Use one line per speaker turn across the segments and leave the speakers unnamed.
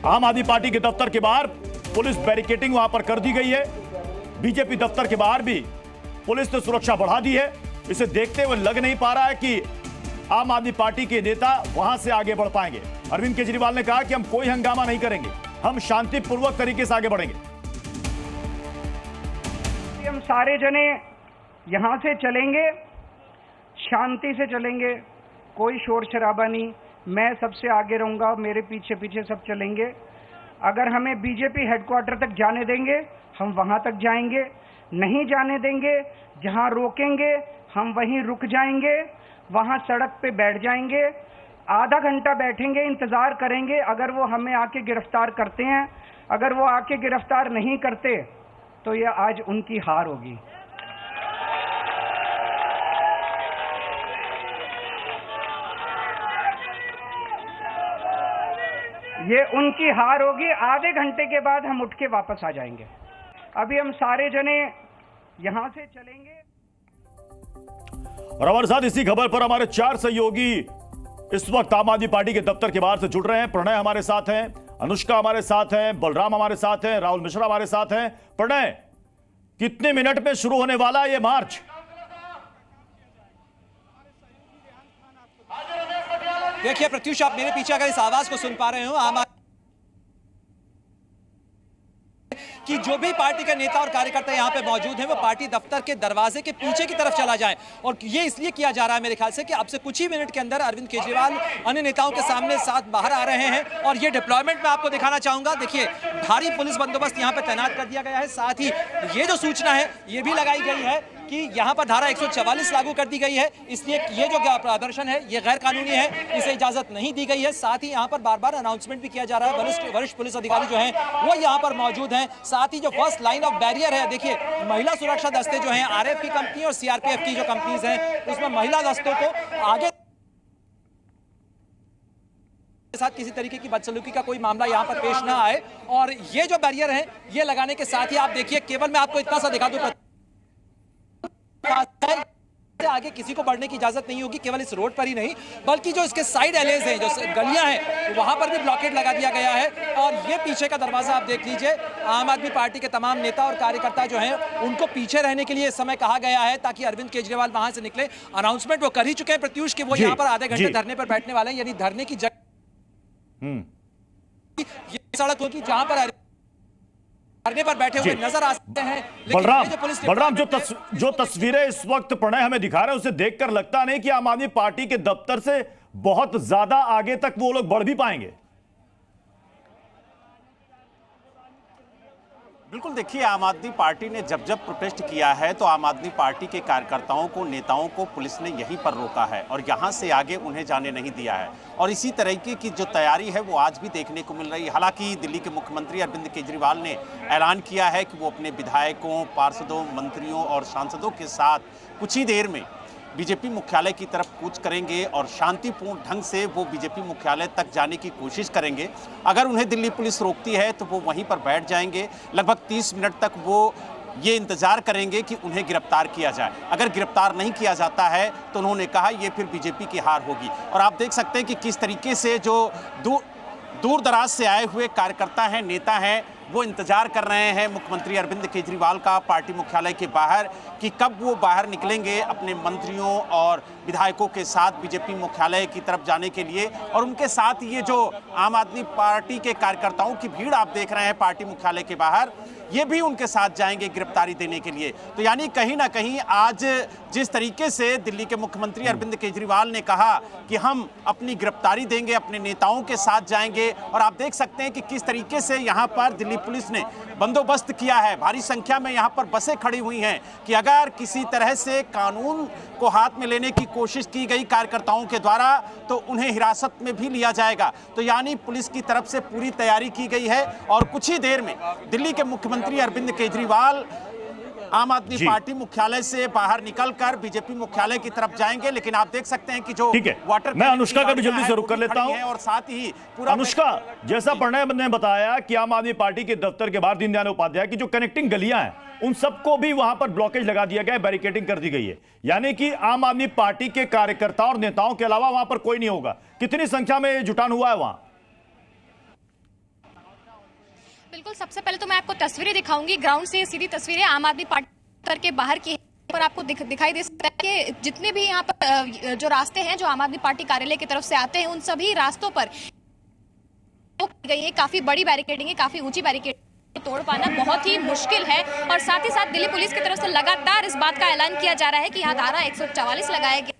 आम आदमी पार्टी के दफ्तर के बाहर पुलिस बैरिकेडिंग वहां पर कर दी गई है। बीजेपी दफ्तर के बाहर भी पुलिस ने सुरक्षा बढ़ा दी है। इसे देखते हुए लग नहीं पा रहा है कि आम आदमी पार्टी के नेता वहां से आगे बढ़ पाएंगे। अरविंद केजरीवाल ने कहा कि हम कोई हंगामा नहीं करेंगे, हम शांतिपूर्वक तरीके से आगे बढ़ेंगे।
हम सारे जने यहां से चलेंगे, शांति से चलेंगे, कोई शोर शराबा नहीं। मैं सबसे आगे रहूंगा, मेरे पीछे पीछे सब चलेंगे। अगर हमें बीजेपी हेडक्वार्टर तक जाने देंगे हम वहां तक जाएंगे, नहीं जाने देंगे जहां रोकेंगे हम वहीं रुक जाएंगे, वहां सड़क पे बैठ जाएंगे, आधा घंटा बैठेंगे, इंतजार करेंगे। अगर वो हमें आके गिरफ्तार करते हैं, अगर वो आके गिरफ्तार नहीं करते तो ये आज उनकी हार होगी। ये उनकी हार होगी। आधे घंटे के बाद हम उठ के वापस आ जाएंगे। अभी हम सारे जने यहां से चलेंगे।
और हमारे साथ इसी खबर पर हमारे 4 सहयोगी इस वक्त आम आदमी पार्टी के दफ्तर के बाहर से जुड़ रहे हैं। प्रणय हमारे साथ हैं, अनुष्का हमारे साथ हैं, बलराम हमारे साथ हैं, राहुल मिश्रा हमारे साथ हैं। प्रणय, कितने मिनट में शुरू होने वाला है ये मार्च?
देखिए प्रत्युष, आप मेरे पीछे अगर इस आवाज को सुन पा रहे हो, आम कि जो भी पार्टी के नेता और कार्यकर्ता यहाँ पे मौजूद हैं वो पार्टी दफ्तर के दरवाजे के पीछे की तरफ चला जाए। और ये इसलिए किया जा रहा है मेरे ख्याल से कि अब से कुछ ही मिनट के अंदर अरविंद केजरीवाल अन्य नेताओं के सामने साथ बाहर आ रहे हैं। और ये डिप्लॉयमेंट मैं आपको दिखाना चाहूंगा। देखिए, भारी पुलिस बंदोबस्त यहाँ पे तैनात कर दिया गया है। साथ ही ये जो सूचना है ये भी लगाई गई है कि यहाँ पर धारा 144 लागू कर दी गई है, इसलिए ये जो प्रदर्शन है ये गैर कानूनी है, इसे इजाजत नहीं दी गई है। साथ ही यहाँ पर बार बार अनाउंसमेंट भी किया जा रहा है। वरिष्ठ पुलिस अधिकारी जो हैं वो यहाँ पर मौजूद हैं। साथ ही जो फर्स्ट लाइन ऑफ बैरियर है, देखिए महिला सुरक्षा दस्ते जो हैं, आरएफ की कंपनी और सीआरपीएफ की जो कंपनीज हैं, उसमें महिला दस्तों को आगे साथ किसी तरीके की बदसलूकी का कोई मामला यहाँ पर पेश ना आए। और ये जो बैरियर है ये लगाने के साथ ही आप देखिए, केवल मैं आपको इतना सा दिखा दूं, आगे किसी को बढ़ने की इजाजत नहीं होगी। केवल इस रोड पर ही नहीं बल्कि जो इसके साइड एलेज हैं, जो गलियां हैं, वहां पर भी ब्लॉकेड लगा दिया गया है। और ये पीछे का दरवाजा आप देख लीजिए। आम आदमी पार्टी के तमाम नेता और कार्यकर्ता जो हैं उनको पीछे रहने के लिए इस समय कहा गया है ताकि अरविंद केजरीवाल वहां से निकले। अनाउंसमेंट वो कर ही चुके हैं प्रत्युष, कि वो यहाँ पर आधे घंटे धरने पर बैठने वाले हैं, यानी धरने की जगह ये सड़क होगी जहां पर पर बैठे हुए नजर आ सकते हैं।
बलराम, जो तस्वीरें इस वक्त प्रणय हमें दिखा रहे हैं उसे देखकर लगता नहीं कि आम आदमी पार्टी के दफ्तर से बहुत ज्यादा आगे तक वो लोग बढ़ भी पाएंगे।
बिल्कुल, देखिए, आम आदमी पार्टी ने जब जब प्रोटेस्ट किया है तो आम आदमी पार्टी के कार्यकर्ताओं को, नेताओं को पुलिस ने यहीं पर रोका है और यहां से आगे उन्हें जाने नहीं दिया है। और इसी तरीके की जो तैयारी है वो आज भी देखने को मिल रही है। हालांकि दिल्ली के मुख्यमंत्री अरविंद केजरीवाल ने ऐलान किया है कि वो अपने विधायकों, पार्षदों, मंत्रियों और सांसदों के साथ कुछ ही देर में बीजेपी मुख्यालय की तरफ कूच करेंगे और शांतिपूर्ण ढंग से वो बीजेपी मुख्यालय तक जाने की कोशिश करेंगे। अगर उन्हें दिल्ली पुलिस रोकती है तो वो वहीं पर बैठ जाएंगे। लगभग 30 मिनट तक वो ये इंतजार करेंगे कि उन्हें गिरफ्तार किया जाए। अगर गिरफ्तार नहीं किया जाता है तो उन्होंने कहा ये फिर बीजेपी की हार होगी। और आप देख सकते हैं कि किस तरीके से जो दूर दराज से आए हुए कार्यकर्ता हैं, नेता हैं, वो इंतजार कर रहे हैं मुख्यमंत्री अरविंद केजरीवाल का पार्टी मुख्यालय के बाहर कि कब वो बाहर निकलेंगे अपने मंत्रियों और विधायकों के साथ बीजेपी मुख्यालय की तरफ जाने के लिए। और उनके साथ ये जो आम आदमी पार्टी के कार्यकर्ताओं की भीड़ आप देख रहे हैं पार्टी मुख्यालय के बाहर, ये भी उनके साथ जाएंगे गिरफ्तारी देने के लिए। तो यानी कहीं ना कहीं आज जिस तरीके से दिल्ली के मुख्यमंत्री अरविंद केजरीवाल ने कहा कि हम अपनी गिरफ्तारी देंगे, अपने नेताओं के साथ जाएंगे, और आप देख सकते हैं कि किस तरीके से यहाँ पर दिल्ली पुलिस ने बंदोबस्त किया है। भारी संख्या में यहाँ पर बसें खड़ी हुई हैं कि अगर किसी तरह से कानून को हाथ में लेने की कोशिश की गई कार्यकर्ताओं के द्वारा तो उन्हें हिरासत में भी लिया जाएगा। तो यानी पुलिस की तरफ से पूरी तैयारी की गई है और कुछ ही देर में दिल्ली के मुख्यमंत्री अरविंद केजरीवाल आम आदमी पार्टी मुख्यालय से बाहर निकलकर बीजेपी मुख्यालय की तरफ जाएंगे। लेकिन आप देख सकते हैं कि जो वाटर,
मैं अनुष्का का भी जल्दी से रुक कर लेता हूं।
और साथ ही पूरा
अनुष्का, जैसा प्रणय ने बताया कि आम आदमी पार्टी के दफ्तर के बाहर दीनदयाल उपाध्याय की जो कनेक्टिंग गलियां हैं उन सबको भी वहां पर ब्लॉकेज लगा दिया गया है, बैरिकेडिंग कर दी गई है। यानी कि आम आदमी पार्टी के कार्यकर्ता और नेताओं के अलावा वहां पर कोई नहीं होगा। कितनी संख्या में जुटान हुआ है वहां?
बिल्कुल, सबसे पहले तो मैं आपको तस्वीरें दिखाऊंगी, ग्राउंड से सीधी तस्वीरें आम आदमी पार्टी के बाहर की पर आपको दिखाई दे सकता है कि जितने भी यहाँ पर जो रास्ते हैं जो आम आदमी पार्टी कार्यालय की तरफ से आते हैं, उन सभी रास्तों पर गई है काफी बड़ी बैरिकेडिंग है, काफी ऊंची बैरिकेडिंग तोड़ पाना बहुत ही मुश्किल है। और साथ ही साथ दिल्ली पुलिस की तरफ से लगातार इस बात का ऐलान किया जा रहा है कि यहाँ धारा 144 लगाया गया,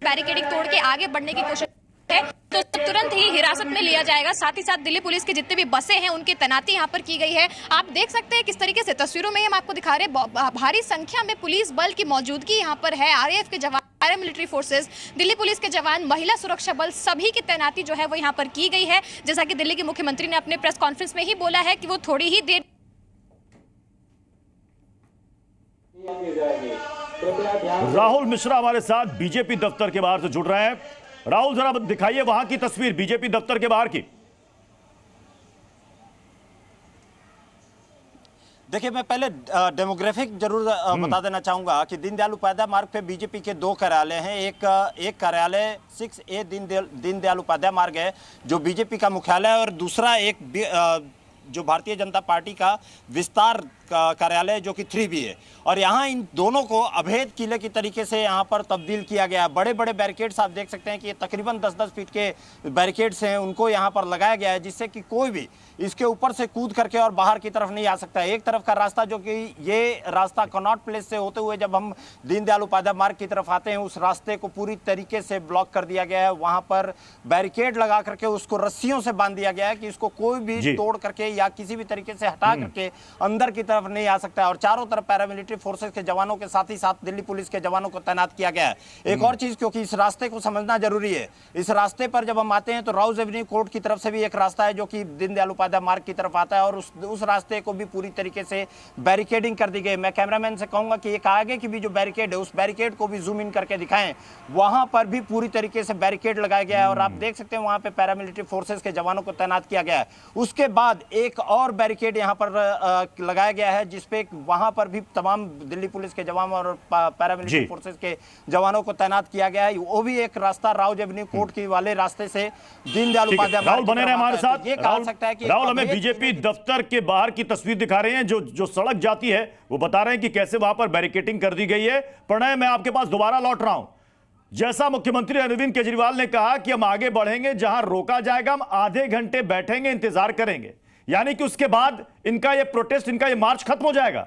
बैरिकेडिंग तोड़ के आगे बढ़ने की कोशिश है तो तुरंत ही हिरासत में लिया जाएगा। साथ ही साथ दिल्ली पुलिस की जितने भी बसें हैं उनकी तैनाती यहाँ पर की गई है। आप देख सकते हैं किस तरीके से तस्वीरों में हम आपको दिखा रहे हैं, भारी संख्या में पुलिस बल की मौजूदगी यहाँ पर है। आरएएफ के जवान, पैरामिलिट्री फोर्सेस, दिल्ली पुलिस के जवान, महिला सुरक्षा बल, सभी की तैनाती जो है वो यहाँ पर की गई है। जैसा कि दिल्ली के मुख्यमंत्री ने अपने प्रेस कॉन्फ्रेंस में ही बोला है कि वो थोड़ी ही देर
राहुल मिश्रा हमारे साथ बीजेपी दफ्तर के बाहर से जुड़ रहे हैं। राहुल, जरा दिखाइए वहां की तस्वीर बीजेपी दफ्तर के बाहर की।
देखिए, मैं पहले डेमोग्राफिक जरूर बता देना चाहूंगा कि दीनदयाल उपाध्याय मार्ग पे बीजेपी के 2 कार्यालय हैं। एक कार्यालय 6A दीनदयाल उपाध्याय मार्ग है जो बीजेपी का मुख्यालय है, और दूसरा एक जो भारतीय जनता पार्टी का विस्तार कार्यालय जो कि 3B है। और यहाँ इन दोनों को अभेद किले की तरीके से यहाँ पर तब्दील किया गया है। बड़े बड़े बैरिकेड्स आप देख सकते हैं कि ये तकरीबन 10-10 फीट के बैरिकेड्स हैं, उनको यहाँ पर लगाया गया है जिससे कि कोई भी इसके ऊपर से कूद करके और बाहर की तरफ नहीं आ सकता है। एक तरफ का रास्ता जो कि ये रास्ता कनॉट प्लेस से होते हुए जब हम दीनदयाल उपाध्याय मार्ग की तरफ आते हैं, उस रास्ते को पूरी तरीके से ब्लॉक कर दिया गया है। वहाँ पर बैरिकेड लगा करके उसको रस्सियों से बांध दिया गया है कि इसको कोई भी तोड़ करके या किसी भी तरीके से हटा करके अंदर की तरफ नहीं आ सकता है। और चारों तरफ पैरामिलिट्री फोर्सेस के जवानों के साथ ही साथ दिल्ली पुलिस के जवानों को तैनात किया गया है। एक और चीज, क्योंकि इस रास्ते को समझना जरूरी है, इस रास्ते पर जब हम आते हैं तो राउज एवेन्यू कोर्ट की तरफ से भी एक रास्ता है जो कि दीनदयाल उपाध्याय मार्ग की तरफ आता है, और उस रास्ते को भी पूरी तरीके से बैरिकेडिंग कर दी गई। मैं कैमरामैन से कहूंगा कि एक आगे की भी जो बैरिकेड है उस बैरिकेड को भी जूम इन करके दिखाएं, वहां पर भी पूरी तरीके से बैरिकेड लगाया गया है। और आप देख सकते हैं वहां पे पैरामिलिट्री फोर्सेस के जवानों को तैनात किया गया है। उसके बाद एक और बैरिकेड यहां पर लगाया गया है जिसपे वहां पर भी तमाम दिल्ली पुलिस के जवान और पैरामिलिट्री फोर्सेस के जवानों को तैनात किया गया है। वो भी एक रास्ता राउज एवेन्यू कोर्ट की वाले रास्ते से दीनदयाल उपाध्याय
राहुल बने रहे हमारे साथ।
ये कहा सकता है कि
राहुल हमें बीजेपी दफ्तर के बाहर की तस्वीर दिखा रहे हैं, जो सड़क जाती है वो बता रहे हैं कि कैसे वहां पर बैरिकेडिंग कर दी गई है। प्रणय, मैं आपके पास दोबारा लौट रहा हूं। जैसा मुख्यमंत्री अरविंद केजरीवाल ने कहा कि हम आगे बढ़ेंगे, जहां रोका जाएगा हम आधे घंटे बैठेंगे, इंतजार करेंगे, यानी कि उसके बाद इनका ये प्रोटेस्ट, इनका ये मार्च खत्म हो जाएगा।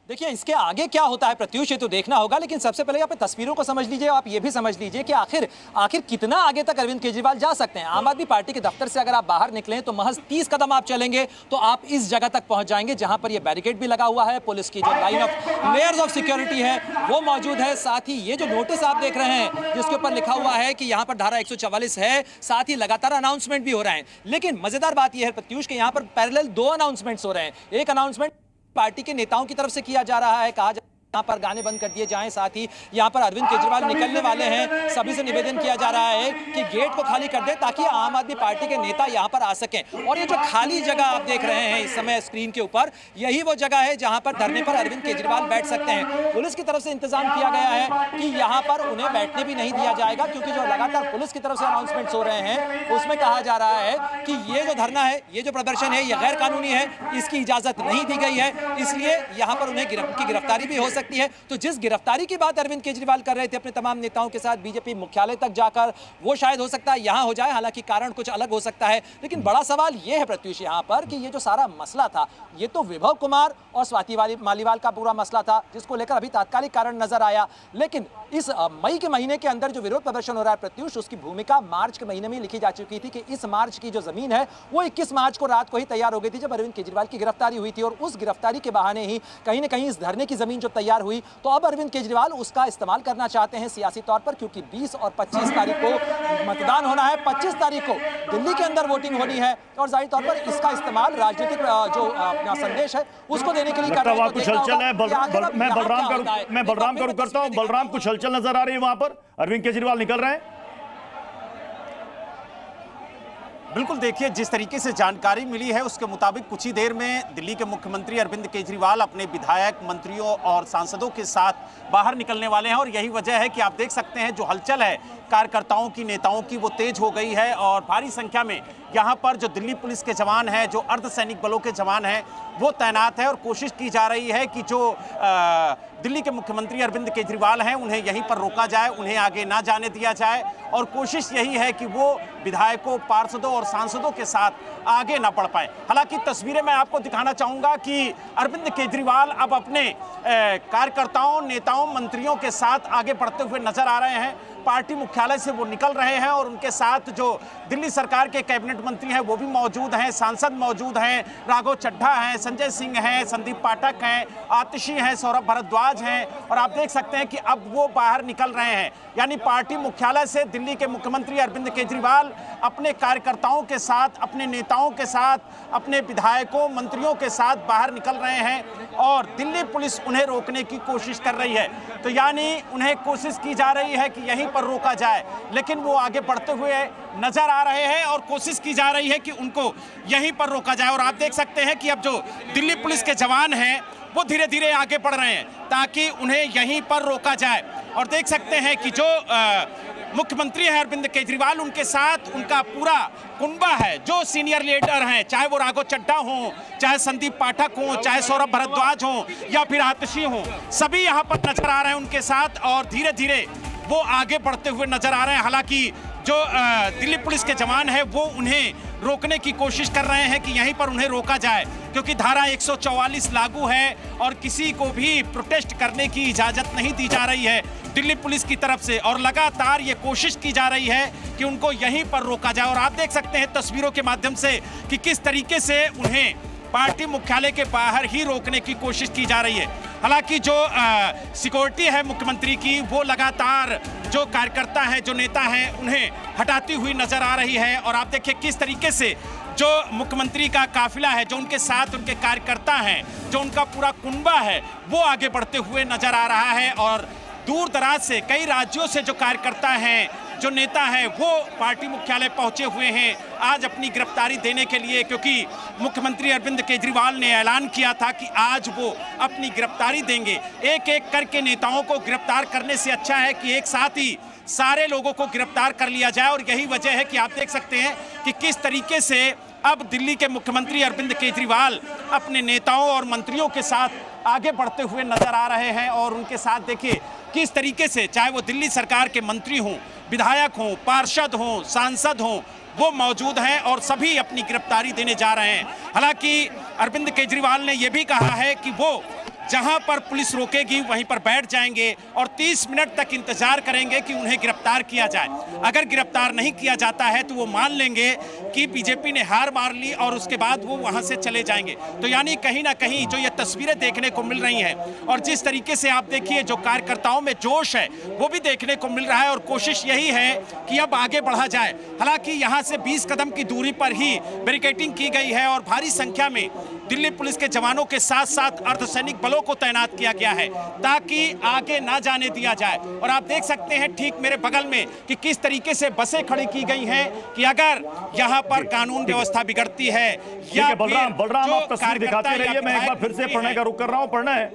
देखिए, इसके आगे क्या होता है प्रत्युष, ये तो देखना होगा। लेकिन सबसे पहले आप तस्वीरों को समझ लीजिए, आप ये भी समझ लीजिए कि आखिर कितना आगे तक अरविंद केजरीवाल जा सकते हैं। आम आदमी पार्टी के दफ्तर से अगर आप बाहर निकलें तो महज 30 कदम आप चलेंगे तो आप इस जगह तक पहुंच जाएंगे जहां पर ये बैरिकेड भी लगा हुआ है, पुलिस की जो line of layers of security है वो मौजूद है। साथ ही ये जो नोटिस आप देख रहे हैं जिसके ऊपर लिखा हुआ है कि यहाँ पर धारा 144 है, साथ ही लगातार अनाउंसमेंट भी हो रहे हैं। लेकिन मजेदार बात यह है प्रत्युष के यहाँ पर पैरेलल 2 अनाउंसमेंट्स हो रहे हैं। एक अनाउंसमेंट पार्टी के नेताओं की तरफ से किया जा रहा है, कहा यहाँ पर गाने बंद कर दिए जाएं, साथ ही यहाँ पर अरविंद केजरीवाल निकलने वाले हैं, सभी से निवेदन किया जा रहा है कि गेट को खाली कर दें ताकि आम आदमी पार्टी के नेता यहाँ पर आ सकें। और ये जो खाली जगह आप देख रहे हैं इस समय स्क्रीन के ऊपर, यही वो जगह है जहाँ पर धरने पर अरविंद केजरीवाल बैठ सकते हैं। पुलिस की तरफ से इंतजाम किया गया है कि यहाँ पर उन्हें बैठने भी नहीं दिया जाएगा, क्योंकि जो लगातार पुलिस की तरफ से अनाउंसमेंट्स हो रहे हैं उसमें कहा जा रहा है कि ये जो धरना है, ये जो प्रदर्शन है, ये गैर कानूनी है, इसकी इजाजत नहीं दी गई है, इसलिए यहाँ पर उन्हें गिरफ्तारी भी हो सकती है। तो जिस गिरफ्तारी की बात अरविंद केजरीवाल कर रहे थे अपने तमाम नेताओं के साथ बीजेपी मुख्यालय तक जाकर, वो शायद हो सकता है यहां हो जाए, हालांकि कारण कुछ अलग हो सकता है। लेकिन बड़ा सवाल यह है प्रत्युष यहां पर कि ये जो सारा मसला था, ये तो विभव कुमार और स्वाति मालीवाल का पूरा मसला था जिसको लेकर अभी तात्कालिक कारण नजर आया। लेकिन इस मई के महीने के अंदर जो विरोध प्रदर्शन हो रहा है प्रत्युष, उसकी भूमिका मार्च के महीने में लिखी जा चुकी थी कि इस मार्च की जो जमीन है वो 21 मार्च को रात को ही तैयार हो गई थी जब अरविंद केजरीवाल की गिरफ्तारी हुई थी। और उस गिरफ्तारी के बहाने ही कहीं ना कहीं इस धरने की जमीन जो तैयार हुई, तो अब अरविंद केजरीवाल उसका इस्तेमाल करना चाहते हैं सियासी तौर पर, क्योंकि 20 और 25 तारीख को मतदान होना है, 25 तारीख को दिल्ली के अंदर वोटिंग होनी है, और जाहिर तौर पर इसका इस्तेमाल राजनीतिक जो अपना संदेश है उसको देने के लिए कर रहे हैं।
कुछ हलचल है, मैं बलराम का रुख करता हूं। बलराम, कुछ हलचल नजर आ रही है वहां पर, अरविंद केजरीवाल निकल रहे हैं।
बिल्कुल, देखिए जिस तरीके से जानकारी मिली है उसके मुताबिक कुछ ही देर में दिल्ली के मुख्यमंत्री अरविंद केजरीवाल अपने विधायक, मंत्रियों और सांसदों के साथ बाहर निकलने वाले हैं। और यही वजह है कि आप देख सकते हैं जो हलचल है कार्यकर्ताओं की, नेताओं की वो तेज हो गई है और भारी संख्या में यहाँ पर जो दिल्ली पुलिस के जवान हैं, जो अर्धसैनिक बलों के जवान हैं, वो तैनात है और कोशिश की जा रही है कि जो दिल्ली के मुख्यमंत्री अरविंद केजरीवाल हैं उन्हें यहीं पर रोका जाए, उन्हें आगे ना जाने दिया जाए और कोशिश यही है कि वो विधायकों, पार्षदों और सांसदों के साथ आगे ना बढ़ पाए। हालांकि तस्वीरें मैं आपको दिखाना चाहूंगा कि अरविंद केजरीवाल अब अपने कार्यकर्ताओं, नेताओं, मंत्रियों के साथ आगे बढ़ते हुए नजर आ रहे हैं। पार्टी मुख्यालय से वो निकल रहे हैं और उनके साथ जो दिल्ली सरकार के कैबिनेट मंत्री हैं वो भी मौजूद हैं, सांसद मौजूद हैं, राघव चड्ढा हैं, संजय सिंह हैं, संदीप पाठक हैं, आतिशी हैं, सौरभ भारद्वाज हैं और आप देख सकते हैं कि अब वो बाहर निकल रहे हैं। यानी पार्टी मुख्यालय से दिल्ली के मुख्यमंत्री अरविंद केजरीवाल अपने कार्यकर्ताओं के साथ, अपने नेताओं के साथ, अपने विधायकों, मंत्रियों के साथ बाहर निकल रहे हैं और दिल्ली पुलिस उन्हें रोकने की कोशिश कर रही है। तो यानी उन्हें कोशिश की जा रही है कि यहीं पर रोका जाए, लेकिन वो आगे बढ़ते हुए नजर आ रहे हैं और कोशिश की जा रही है कि उनको यहीं पर रोका जाए। और आप देख सकते हैं कि अब जो दिल्ली पुलिस के जवान हैं वो धीरे धीरे आगे बढ़ रहे हैं ताकि उन्हें यहीं पर रोका जाए। और देख सकते हैं कि जो मुख्यमंत्री है अरविंद केजरीवाल, उनके साथ उनका पूरा कुनबा है, जो सीनियर लीडर हैं, चाहे वो राघव चड्ढा हो, चाहे संदीप पाठक हो, चाहे सौरभ भारद्वाज हो या फिर आतिशी हो, सभी यहाँ पर नजर आ रहे हैं उनके साथ और धीरे धीरे वो आगे बढ़ते हुए नजर आ रहे हैं। हालांकि जो दिल्ली पुलिस के जवान हैं वो उन्हें रोकने की कोशिश कर रहे हैं कि यहीं पर उन्हें रोका जाए, क्योंकि धारा 144 लागू है और किसी को भी प्रोटेस्ट करने की इजाजत नहीं दी जा रही है दिल्ली पुलिस की तरफ से और लगातार ये कोशिश की जा रही है कि उनको यहीं पर रोका जाए। और आप देख सकते हैं तस्वीरों के माध्यम से कि किस तरीके से उन्हें पार्टी मुख्यालय के बाहर ही रोकने की कोशिश की जा रही है। हालांकि जो सिक्योरिटी है मुख्यमंत्री की, वो लगातार जो कार्यकर्ता है, जो नेता हैं, उन्हें हटाती हुई नजर आ रही है। और आप देखिए किस तरीके से जो मुख्यमंत्री का काफिला है, जो उनके साथ उनके कार्यकर्ता हैं, जो उनका पूरा कुनबा है, वो आगे बढ़ते हुए नजर आ रहा है। और दूर दराज से कई राज्यों से जो कार्यकर्ता हैं, जो नेता हैं, वो पार्टी मुख्यालय पहुंचे हुए हैं आज अपनी गिरफ्तारी देने के लिए, क्योंकि मुख्यमंत्री अरविंद केजरीवाल ने ऐलान किया था कि आज वो अपनी गिरफ्तारी देंगे। एक एक करके नेताओं को गिरफ्तार करने से अच्छा है कि एक साथ ही सारे लोगों को गिरफ्तार कर लिया जाए। और यही वजह है कि आप देख सकते हैं कि किस तरीके से अब दिल्ली के मुख्यमंत्री अरविंद केजरीवाल अपने नेताओं और मंत्रियों के साथ आगे बढ़ते हुए नजर आ रहे हैं। और उनके साथ देखिए किस तरीके से, चाहे वो दिल्ली सरकार के मंत्री हों, विधायक हों, पार्षद हों, सांसद हों, वो मौजूद हैं और सभी अपनी गिरफ्तारी देने जा रहे हैं। हालांकि अरविंद केजरीवाल ने यह भी कहा है कि वो जहां पर पुलिस रोकेगी वहीं पर बैठ जाएंगे और 30 मिनट तक इंतजार करेंगे कि उन्हें गिरफ्तार किया जाए। अगर गिरफ्तार नहीं किया जाता है तो वो मान लेंगे कि बीजेपी ने हार मार ली और उसके बाद वो वहां से चले जाएंगे। तो यानी कहीं ना कहीं जो ये तस्वीरें देखने को मिल रही हैं और जिस तरीके से आप देखिए जो कार्यकर्ताओं में जोश है वो भी देखने को मिल रहा है और कोशिश यही है कि अब आगे बढ़ा जाए। हालांकि यहाँ से 20 कदम की दूरी पर ही बैरिकेडिंग की गई है और भारी संख्या में दिल्ली पुलिस के जवानों के साथ साथ अर्धसैनिक बलों को तैनात किया गया है ताकि आगे ना जाने दिया जाए। और आप देख सकते हैं ठीक मेरे बगल में कि किस तरीके से बसें खड़ी की गई हैं कि अगर यहाँ पर कानून व्यवस्था बिगड़ती है या
बलराम आप तस्वीर दिखाते रहिए। मैं एक बार फिर से पढ़ने का रुख कर रहा हूँ। पढ़ना है,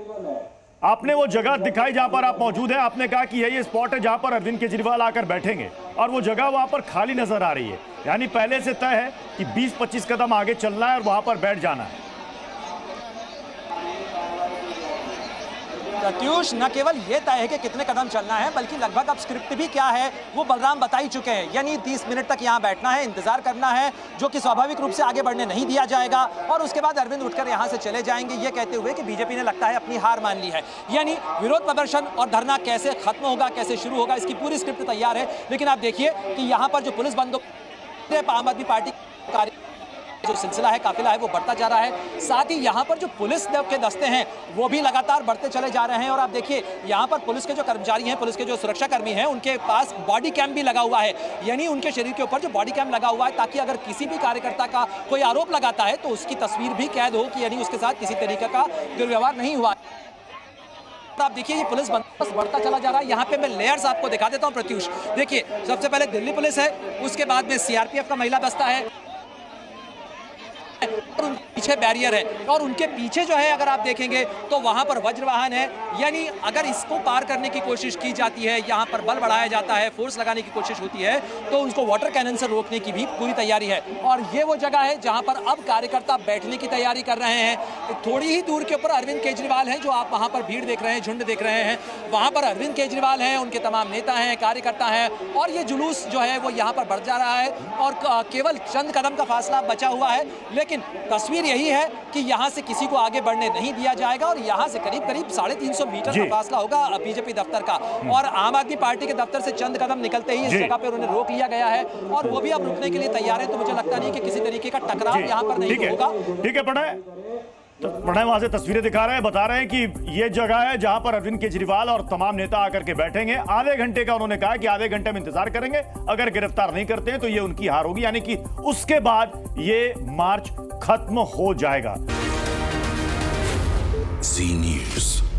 आपने वो जगह दिखाई जहां पर आप मौजूद हैं। आपने कहा कि यही स्पॉट है जहां पर अरविंद केजरीवाल आकर बैठेंगे और वो जगह वहां पर खाली नजर आ रही है। यानी पहले से तय है कि 20-25 कदम आगे चलना है और वहां पर बैठ जाना है।
प्रत्युष, न केवल ये तय है कि कितने कदम चलना है बल्कि लगभग अब स्क्रिप्ट भी क्या है वो बलराम बता ही चुके हैं। यानी 30 मिनट तक यहाँ बैठना है, इंतजार करना है, जो कि स्वाभाविक रूप से आगे बढ़ने नहीं दिया जाएगा और उसके बाद अरविंद उठकर यहाँ से चले जाएंगे, ये कहते हुए कि बीजेपी ने लगता है अपनी हार मान ली है। यानी विरोध प्रदर्शन और धरना कैसे खत्म होगा, कैसे शुरू होगा, इसकी पूरी स्क्रिप्ट तैयार है। लेकिन आप देखिए कि यहाँ पर जो पुलिस बंदोबस्त आम आदमी पार्टी जो सिलसिला है, काफिला है, वो बढ़ता जा रहा है। साथ ही यहाँ पर जो पुलिस के दस्ते हैं वो भी लगातार बढ़ते चले जा रहे हैं। और आप देखिए यहाँ पर पुलिस के जो कर्मचारी हैं, पुलिस के जो सुरक्षा कर्मी हैं, उनके पास बॉडी कैम भी लगा हुआ है। यानी उनके शरीर के ऊपर जो बॉडी कैम लगा हुआ है ताकि अगर किसी भी कार्यकर्ता का कोई आरोप लगाता है तो उसकी तस्वीर भी कैद हो कि यानी उसके साथ किसी तरीके का दुर्व्यवहार नहीं हुआ। आप देखिए ये पुलिस बंदोबस्त बढ़ता चला जा रहा है। यहाँ पे मैं लेयर्स आपको दिखा देता हूँ प्रत्युष। देखिए सबसे पहले दिल्ली पुलिस है, उसके बाद में CRPF का महिला दस्ता है, और उनके पीछे बैरियर है और उनके पीछे जो है अगर आप देखेंगे तो वहां पर वज्र वाहन है। यानी अगर इसको पार करने की कोशिश की जाती है, यहाँ पर बल बढ़ाया जाता है, फोर्स लगाने की कोशिश होती है, तो उनको वाटर कैनन से रोकने की भी पूरी तैयारी है। और ये वो जगह है जहां पर अब कार्यकर्ता बैठने की तैयारी कर रहे हैं। थोड़ी ही दूर के ऊपर अरविंद केजरीवाल है, जो आप वहां पर भीड़ देख रहे हैं, झुंड देख रहे हैं, वहां पर अरविंद केजरीवाल हैं, उनके तमाम नेता हैं, कार्यकर्ता हैं और ये जुलूस जो है वो यहाँ पर बढ़ जा रहा है और केवल चंद कदम का फासला बचा हुआ है। लेकिन तस्वीर यही है कि यहाँ से किसी को आगे बढ़ने नहीं दिया जाएगा और यहाँ से करीब 350 मीटर का फासला होगा बीजेपी दफ्तर का। और आम आदमी पार्टी के दफ्तर से चंद कदम निकलते ही इस जगह पे उन्हें रोक लिया गया है और वो भी अब रुकने के लिए तैयार है। तो मुझे लगता नहीं कि किसी तरीके का टकराव यहाँ पर नहीं होगा।
ठीक है प्रणय, तो प्रणय वहां से तस्वीरें दिखा रहे हैं, बता रहे हैं कि ये जगह है जहां पर अरविंद केजरीवाल और तमाम नेता आकर के बैठेंगे। आधे घंटे का उन्होंने कहा कि आधे घंटे में इंतजार करेंगे, अगर गिरफ्तार नहीं करते हैं तो ये उनकी हार होगी, यानी कि उसके बाद ये मार्च खत्म हो जाएगा।
जी न्यूज़।